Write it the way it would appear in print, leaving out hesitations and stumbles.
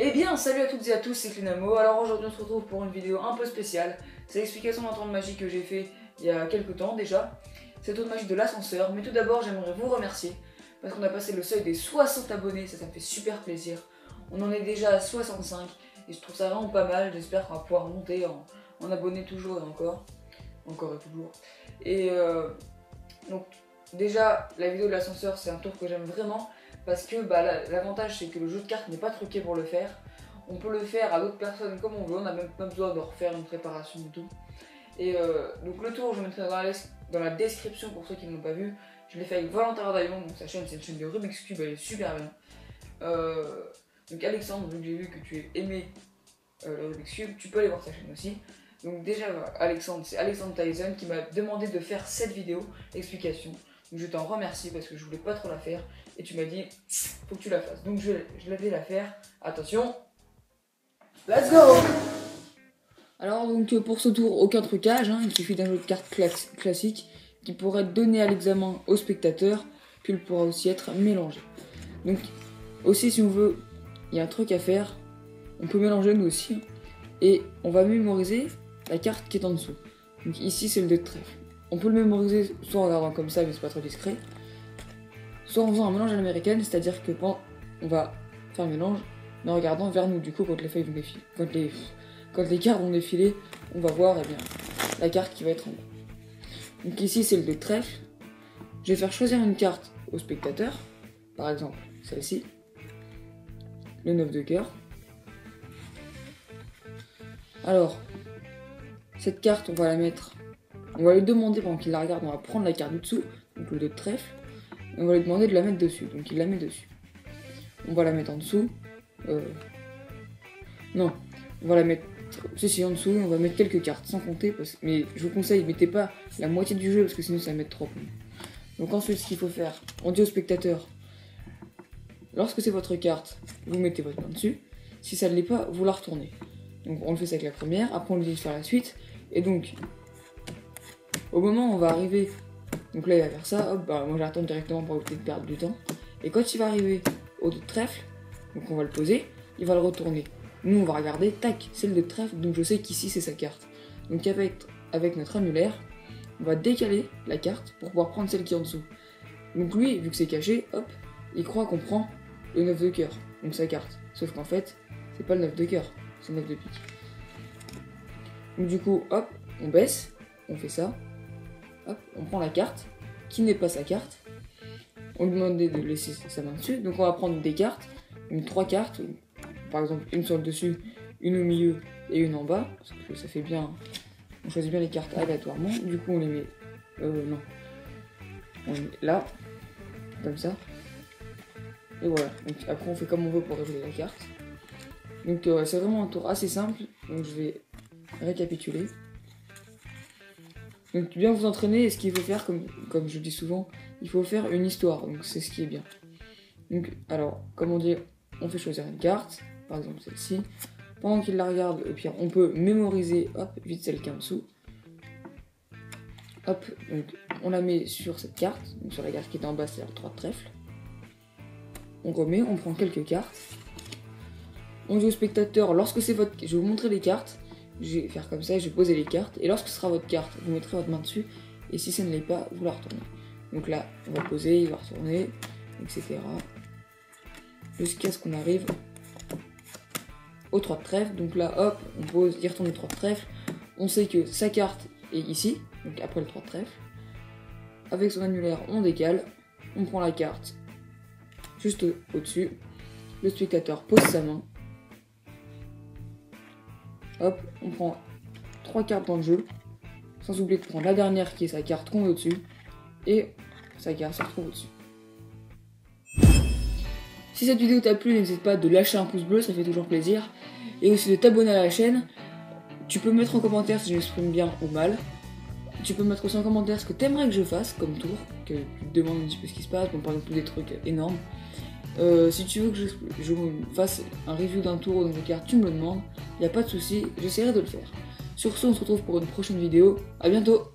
Eh bien, salut à toutes et à tous, c'est Clinamo. Alors aujourd'hui on se retrouve pour une vidéo un peu spéciale. C'est l'explication d'un tour de magie que j'ai fait il y a quelques temps déjà. C'est le tour de magie de l'ascenseur, mais tout d'abord j'aimerais vous remercier parce qu'on a passé le seuil des 60 abonnés, ça me fait super plaisir. On en est déjà à 65 et je trouve ça vraiment pas mal. J'espère qu'on va pouvoir monter en abonnés toujours et encore et toujours. Et donc déjà la vidéo de l'ascenseur c'est un tour que j'aime vraiment. Parce que l'avantage c'est que le jeu de cartes n'est pas truqué pour le faire. On peut le faire à d'autres personnes comme on veut, on n'a même pas besoin de refaire une préparation du tout. Et donc le tour je mettrai dans la description pour ceux qui ne l'ont pas vu. Je l'ai fait avec Valentin Daillon, donc sa chaîne c'est une chaîne de Rubik's Cube, elle est super bien. Donc Alexandre, vu que j'ai vu que tu aimais le Rubik's Cube, tu peux aller voir sa chaîne aussi. Donc déjà Alexandre, c'est Alexandre Tyson qui m'a demandé de faire cette vidéo d'explication. Donc je t'en remercie parce que je voulais pas trop la faire et tu m'as dit faut que tu la fasses. Donc je vais la faire. Attention, let's go. Alors donc pour ce tour aucun trucage, hein, il suffit d'un jeu de cartes classique qui pourrait être donné à l'examen au spectateur, puis il pourra aussi être mélangé. Donc aussi si on veut, il y a un truc à faire, on peut mélanger nous aussi et on va mémoriser la carte qui est en dessous. Donc ici c'est le 2 de trèfle. On peut le mémoriser soit en regardant comme ça, mais c'est pas trop discret, soit en faisant un mélange à l'américaine, c'est-à-dire que on va faire un mélange, mais en regardant vers nous. Du coup, quand les feuilles vont défiler, quand les cartes vont défiler, on va voir la carte qui va être en bas. Donc ici, c'est le 2 de trèfle. Je vais faire choisir une carte au spectateur, par exemple celle-ci, le 9 de cœur. Alors, cette carte, on va la mettre. On va lui demander pendant qu'il la regarde, on va prendre la carte du dessous, donc le 2 de trèfle, et on va lui demander de la mettre dessus, donc il la met dessus. On va la mettre en dessous. Non, on va la mettre ceci en dessous, et on va mettre quelques cartes, sans compter, mais je vous conseille, mettez pas la moitié du jeu, parce que sinon ça va mettre trop. Donc ensuite, ce qu'il faut faire, on dit au spectateur, lorsque c'est votre carte, vous mettez votre main dessus, si ça ne l'est pas, vous la retournez. Donc on le fait ça avec la première, après on lui dit de faire la suite, et donc au moment où on va arriver, donc là il va faire ça, hop, moi j'attends directement pour éviter de perdre du temps. Et quand il va arriver au 2 de trèfle, donc on va le poser, il va le retourner. Nous on va regarder, tac, c'est le 2 de trèfle, donc je sais qu'ici c'est sa carte. Donc avec notre annulaire, on va décaler la carte pour pouvoir prendre celle qui est en dessous. Donc lui, vu que c'est caché, hop, il croit qu'on prend le 9 de cœur, donc sa carte. Sauf qu'en fait, c'est pas le 9 de cœur, c'est le 9 de pique. Donc du coup, hop, on baisse, on fait ça. Hop, on prend la carte, qui n'est pas sa carte. On lui demande de laisser sa main dessus. Donc on va prendre des cartes, 3 cartes, par exemple une sur le dessus, une au milieu et une en bas. Parce que ça fait bien, on choisit bien les cartes aléatoirement. Du coup on les met, non, on les met là, comme ça. Et voilà, donc après on fait comme on veut pour révéler la carte. Donc c'est vraiment un tour assez simple, donc je vais récapituler. Donc bien vous entraîner, et ce qu'il faut faire, comme je dis souvent, il faut faire une histoire, donc c'est ce qui est bien. Donc alors, comme on dit, on fait choisir une carte, par exemple celle-ci. Pendant qu'il la regarde, au pire, on peut mémoriser, hop, vite celle qui est en dessous. Hop, donc on la met sur cette carte, donc sur la carte qui est en bas, c'est-à-dire 3 de trèfle. On remet, on prend quelques cartes. On dit au spectateur, lorsque c'est votre... Je vais vous montrer les cartes. Je vais faire comme ça, je vais poser les cartes, et lorsque ce sera votre carte, vous mettrez votre main dessus, et si ça ne l'est pas, vous la retournez. Donc là, on va poser, il va retourner, etc. Jusqu'à ce qu'on arrive au 3 de trèfle. Donc là, hop, on pose, il retourne le 3 de trèfle. On sait que sa carte est ici, donc après le 3 de trèfle. Avec son annulaire, on décale, on prend la carte juste au-dessus. Le spectateur pose sa main. Hop, on prend 3 cartes dans le jeu, sans oublier de prendre la dernière qui est sa carte qu'on met au-dessus, et sa carte se retrouve au-dessus. Si cette vidéo t'a plu, n'hésite pas de lâcher un pouce bleu, ça fait toujours plaisir, et aussi de t'abonner à la chaîne. Tu peux mettre en commentaire si je m'exprime bien ou mal. Tu peux mettre aussi en commentaire ce que t'aimerais que je fasse comme tour, que tu te demandes un petit peu ce qui se passe, bon, par exemple des trucs énormes. Si tu veux que je fasse un review d'un tour ou d'une carte, tu me le demandes, y a pas de souci, j'essaierai de le faire. Sur ce, on se retrouve pour une prochaine vidéo, à bientôt.